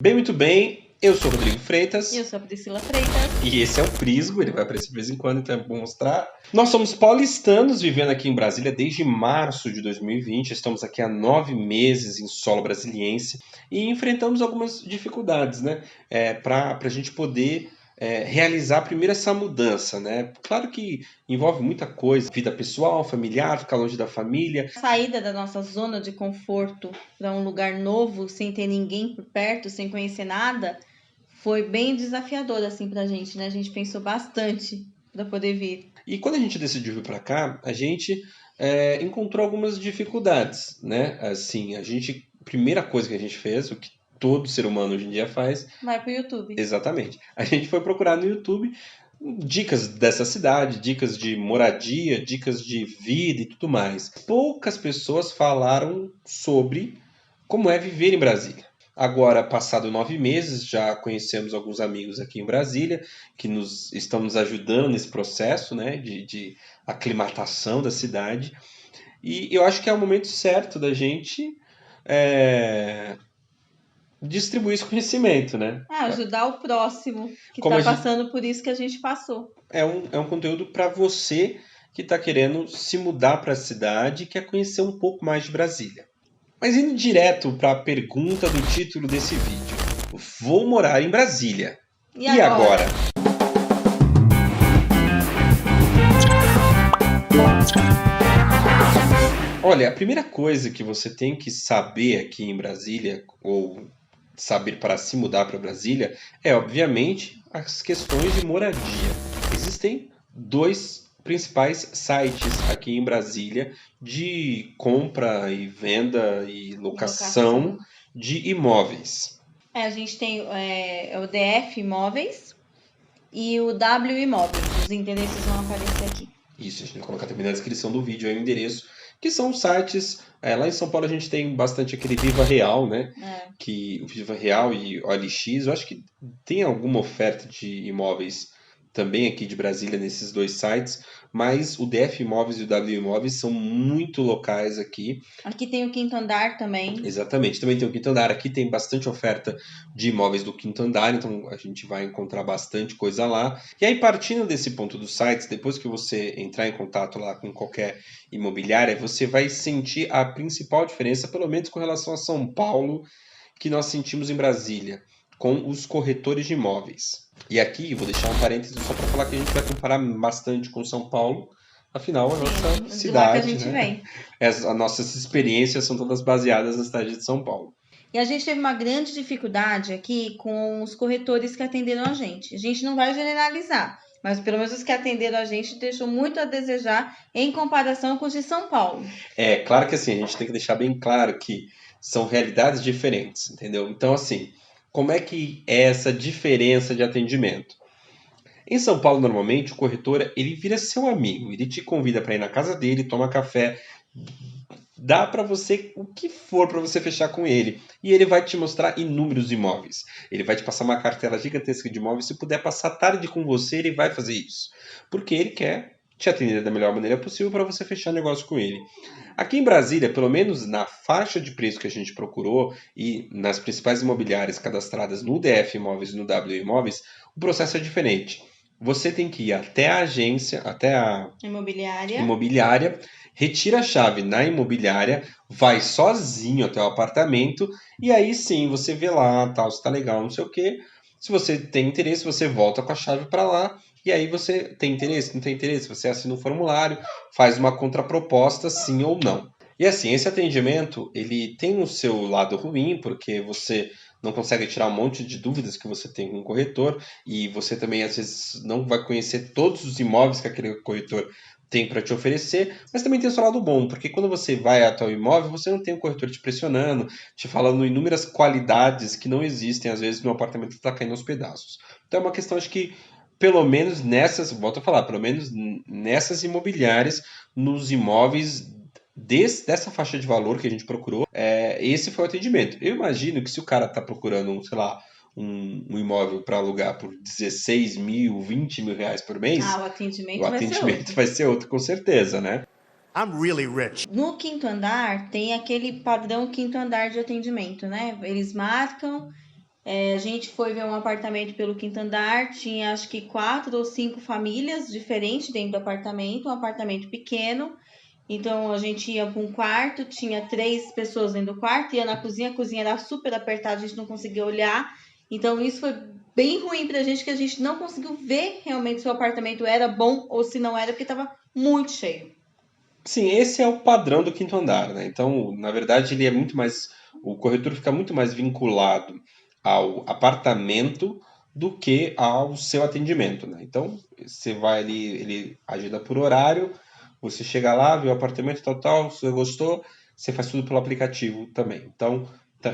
Bem, muito bem. Eu sou o Rodrigo Freitas. Eu sou a Priscila Freitas. E esse é o Prisgo, ele vai aparecer de vez em quando, então é bom mostrar. Nós somos paulistanos vivendo aqui em Brasília desde março de 2020. Estamos aqui há 9 meses em solo brasiliense e enfrentamos algumas dificuldades, né? Para a gente poder realizar primeiro essa mudança, né? Claro que envolve muita coisa, vida pessoal, familiar, ficar longe da família. Saída da nossa zona de conforto para um lugar novo, sem ter ninguém por perto, sem conhecer nada, foi bem desafiador assim pra gente, né? A gente pensou bastante para poder vir. E quando a gente decidiu vir para cá, a gente encontrou algumas dificuldades, né? Assim, primeira coisa que a gente fez, o que todo ser humano hoje em dia faz, Vai pro YouTube. exatamente. A gente foi procurar no YouTube dicas dessa cidade, dicas de moradia, dicas de vida e tudo mais. Poucas pessoas falaram sobre como é viver em Brasília. Agora, passado 9 meses, já conhecemos alguns amigos aqui em Brasília que estão nos ajudando nesse processo, né, de aclimatação da cidade. E eu acho que é o momento certo da gente distribuir esse conhecimento, né? Ajudar o próximo que Como tá a gente- passando por isso que a gente passou. É um conteúdo para você que está querendo se mudar para a cidade e quer conhecer um pouco mais de Brasília. Mas indo direto para a pergunta do título desse vídeo. Vou morar em Brasília. E E agora? Olha, a primeira coisa que você tem que saber aqui em Brasília, ou saber para se mudar para Brasília, é obviamente as questões de moradia. Existem dois principais sites aqui em Brasília de compra e venda e locação de imóveis. A gente tem o DF Imóveis e o W Imóveis. Os endereços vão aparecer aqui. Isso, a gente vai colocar também na descrição do vídeo aí o endereço, que são sites. Lá em São Paulo a gente tem bastante aquele Viva Real, né? Que o Viva Real e o OLX, eu acho que tem alguma oferta de imóveis também aqui de Brasília nesses dois sites, mas o DF Imóveis e o W Imóveis são muito locais aqui. Aqui tem o Quinto Andar também. Exatamente, também tem o Quinto Andar. Aqui tem bastante oferta de imóveis do Quinto Andar, então a gente vai encontrar bastante coisa lá. E aí, partindo desse ponto dos sites, depois que você entrar em contato lá com qualquer imobiliária, você vai sentir a principal diferença, pelo menos com relação a São Paulo, que nós sentimos em Brasília, com os corretores de imóveis. E aqui, vou deixar um parênteses só para falar que a gente vai comparar bastante com São Paulo. Afinal, a nossa cidade, de lá que a gente vem. As nossas experiências são todas baseadas na cidade de São Paulo. E a gente teve uma grande dificuldade aqui com os corretores que atenderam a gente. A gente não vai generalizar, mas pelo menos os que atenderam a gente deixou muito a desejar em comparação com os de São Paulo. Claro que assim, a gente tem que deixar bem claro que são realidades diferentes, entendeu? Então, assim, como é que é essa diferença de atendimento? Em São Paulo, normalmente, o corretor, ele vira seu amigo, ele te convida para ir na casa dele, toma café, dá para você o que for para você fechar com ele. E ele vai te mostrar inúmeros imóveis. Ele vai te passar uma cartela gigantesca de imóveis. Se puder passar tarde com você, ele vai fazer isso. Porque ele quer te atender da melhor maneira possível para você fechar negócio com ele. Aqui em Brasília, pelo menos na faixa de preço que a gente procurou e nas principais imobiliárias cadastradas no DF Imóveis e no W Imóveis, o processo é diferente. Você tem que ir até a agência, até a imobiliária, retira a chave na imobiliária, vai sozinho até o apartamento e aí sim você vê lá, tal, se tá legal, não sei o quê. Se você tem interesse, você volta com a chave para lá e aí você tem interesse, não tem interesse, você assina um formulário, faz uma contraproposta, sim ou não. E assim, esse atendimento, ele tem o seu lado ruim, porque você não consegue tirar um monte de dúvidas que você tem com o corretor e você também às vezes não vai conhecer todos os imóveis que aquele corretor tem para te oferecer, mas também tem o seu lado bom, porque quando você vai até o imóvel, você não tem o corretor te pressionando, te falando inúmeras qualidades que não existem às vezes no apartamento que está caindo aos pedaços. Então é uma questão de que pelo menos nessas, volto a falar, pelo menos nessas imobiliárias, nos imóveis dessa faixa de valor que a gente procurou, esse foi o atendimento. Eu imagino que se o cara está procurando, sei lá, um imóvel para alugar por 16 mil, 20 mil reais por mês, o atendimento vai ser outro, com certeza, né? I'm really rich. No Quinto Andar tem aquele padrão Quinto Andar de atendimento, né? Eles marcam, A gente foi ver um apartamento pelo quinto andar, tinha acho que 4 ou 5 famílias diferentes dentro do apartamento, um apartamento pequeno. Então a gente ia para um quarto, tinha 3 pessoas dentro do quarto, ia na cozinha, a cozinha era super apertada, a gente não conseguia olhar. Então isso foi bem ruim pra gente, que a gente não conseguiu ver realmente se o apartamento era bom ou se não era, porque estava muito cheio. Sim, esse é o padrão do quinto andar, né? Então, na verdade, ele é muito mais. O corretor fica muito mais vinculado ao apartamento do que ao seu atendimento, né? Então, você vai ali, ele agenda por horário, você chega lá, vê o apartamento, tal, tal, se você gostou, você faz tudo pelo aplicativo também. Então,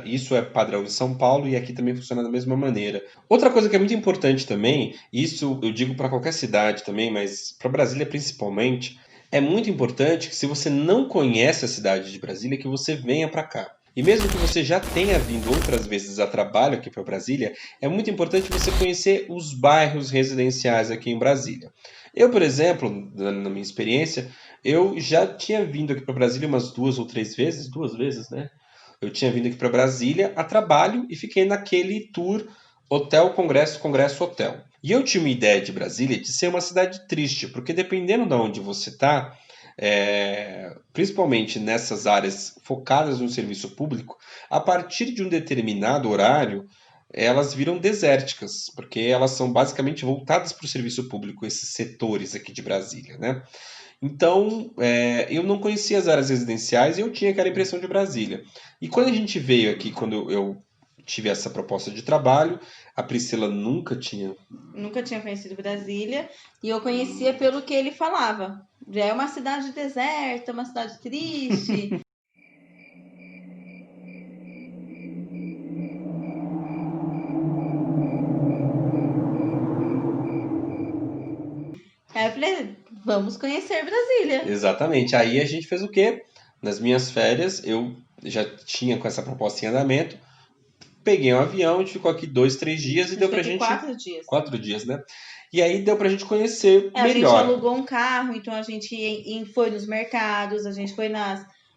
isso é padrão em São Paulo e aqui também funciona da mesma maneira. Outra coisa que é muito importante também, isso eu digo para qualquer cidade também, mas para Brasília principalmente, é muito importante que, se você não conhece a cidade de Brasília, que você venha para cá. E mesmo que você já tenha vindo outras vezes a trabalho aqui para Brasília, é muito importante você conhecer os bairros residenciais aqui em Brasília. Eu, por exemplo, na minha experiência, eu já tinha vindo aqui para Brasília umas 2 ou 3 vezes, 2 vezes, né? Eu tinha vindo aqui para Brasília a trabalho e fiquei naquele tour Hotel Congresso, Congresso Hotel. E eu tinha uma ideia de Brasília de ser uma cidade triste, porque dependendo de onde você está, principalmente nessas áreas focadas no serviço público, a partir de um determinado horário, elas viram desérticas, porque elas são basicamente voltadas para o serviço público, esses setores aqui de Brasília, né? Então, eu não conhecia as áreas residenciais e eu tinha aquela impressão de Brasília. E quando a gente veio aqui, quando eu tive essa proposta de trabalho, a Priscila Nunca tinha conhecido Brasília e eu conhecia pelo que ele falava. Já é uma cidade deserta, uma cidade triste. Aí eu falei, vamos conhecer Brasília. Exatamente. Aí a gente fez o quê? Nas minhas férias, eu já tinha com essa proposta em andamento, peguei um avião, a gente ficou aqui 2, 3 dias e A deu gente pra foi aqui gente. 4 dias. 4 dias, né? E aí deu pra gente conhecer A gente melhor. alugou um carro, então a gente foi nos mercados, a gente foi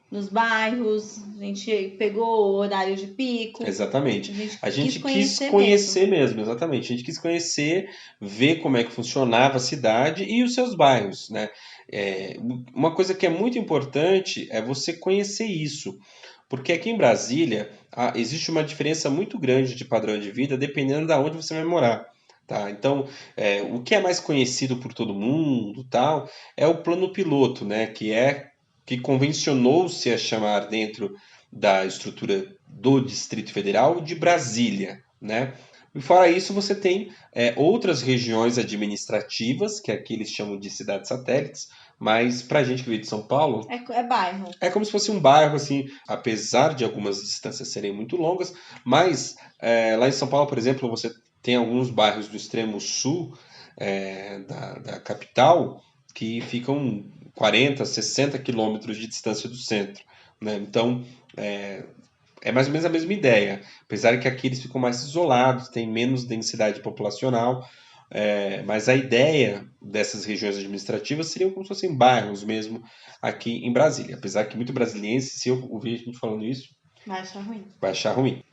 nos bairros, a gente pegou o horário de pico, Exatamente. a gente A quis gente quis conhecer mesmo. conhecer mesmo, exatamente. A gente quis conhecer, ver como é que funcionava a cidade e os seus bairros, né? Uma coisa que é muito importante é você conhecer isso, porque aqui em Brasília existe uma diferença muito grande de padrão de vida dependendo de onde você vai morar. Tá? Então, o que é mais conhecido por todo mundo, tal, é o plano piloto, né? Que convencionou-se a chamar dentro da estrutura do Distrito Federal de Brasília, né? E fora isso, você tem outras regiões administrativas, que aqui eles chamam de cidades satélites, mas para a gente que veio de São Paulo, É bairro. é como se fosse um bairro, assim, apesar de algumas distâncias serem muito longas, mas lá em São Paulo, por exemplo, você tem alguns bairros do extremo sul da capital que ficam 40, 60 quilômetros de distância do centro, né? Então, é mais ou menos a mesma ideia, apesar que aqui eles ficam mais isolados, tem menos densidade populacional, mas a ideia dessas regiões administrativas seriam como se fossem bairros mesmo aqui em Brasília, apesar que muito brasiliense, se eu ouvir a gente falando isso, Vai achar ruim. vai achar ruim.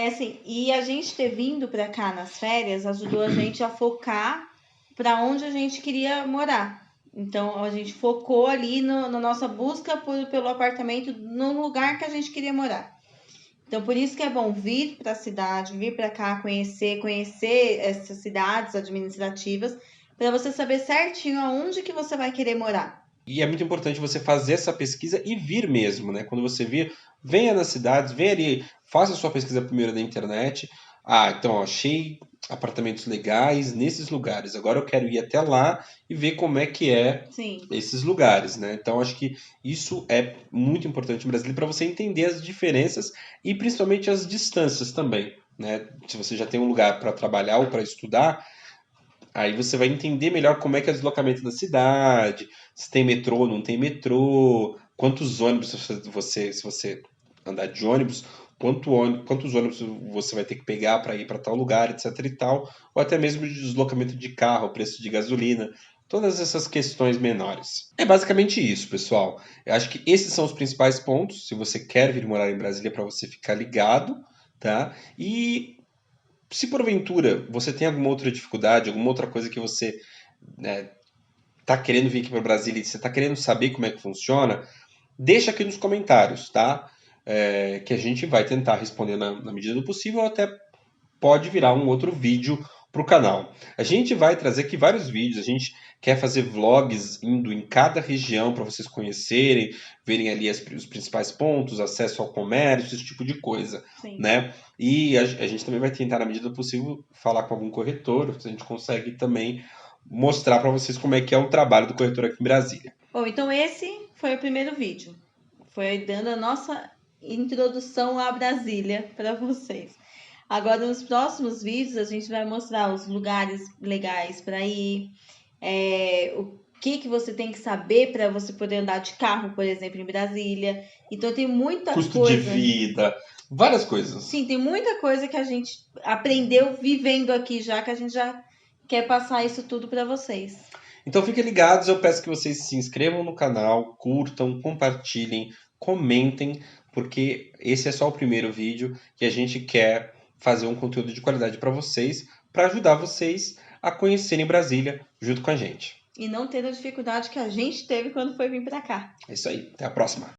Assim, e a gente ter vindo para cá nas férias ajudou a gente a focar para onde a gente queria morar. Então a gente focou ali na nossa busca pelo apartamento no lugar que a gente queria morar. Então por isso que é bom vir para a cidade, vir para cá conhecer essas cidades administrativas, para você saber certinho aonde que você vai querer morar. E é muito importante você fazer essa pesquisa e vir mesmo, né? Quando você vir, venha nas cidades, venha ali, faça a sua pesquisa primeiro na internet. Então ó, achei apartamentos legais nesses lugares. Agora eu quero ir até lá e ver como é que é Sim. esses lugares, né? Então acho que isso é muito importante no Brasil para você entender as diferenças e principalmente as distâncias também, né? Se você já tem um lugar para trabalhar ou para estudar, aí você vai entender melhor como é que é o deslocamento da cidade, se tem metrô, não tem metrô, quantos ônibus se você andar de ônibus, quantos ônibus você vai ter que pegar para ir para tal lugar, etc e tal, ou até mesmo de deslocamento de carro, preço de gasolina, todas essas questões menores. É basicamente isso, pessoal. Eu acho que esses são os principais pontos, se você quer vir morar em Brasília, para você ficar ligado, tá? E Se porventura você tem alguma outra dificuldade, alguma outra coisa que você tá querendo vir aqui para Brasília e você tá querendo saber como é que funciona, deixa aqui nos comentários, tá? Que a gente vai tentar responder na medida do possível, ou até pode virar um outro vídeo para o canal. A gente vai trazer aqui vários vídeos, a gente quer fazer vlogs indo em cada região para vocês conhecerem, verem ali os principais pontos, acesso ao comércio, esse tipo de coisa, Sim. né? E a gente também vai tentar, na medida do possível, falar com algum corretor, se a gente consegue também mostrar para vocês como é que é o trabalho do corretor aqui em Brasília. Bom, então esse foi o primeiro vídeo. Foi dando a nossa introdução à Brasília para vocês. Agora, nos próximos vídeos, a gente vai mostrar os lugares legais para ir, o que você tem que saber para você poder andar de carro, por exemplo, em Brasília. Então, tem muita Custo coisa. de vida, várias coisas. Sim, tem muita coisa que a gente aprendeu vivendo aqui já, que a gente já quer passar isso tudo para vocês. Então fiquem ligados, eu peço que vocês se inscrevam no canal, curtam, compartilhem, comentem, porque esse é só o primeiro vídeo e a gente quer fazer um conteúdo de qualidade para vocês, para ajudar vocês a conhecerem Brasília junto com a gente. E não ter a dificuldade que a gente teve quando foi vir para cá. É isso aí, até a próxima.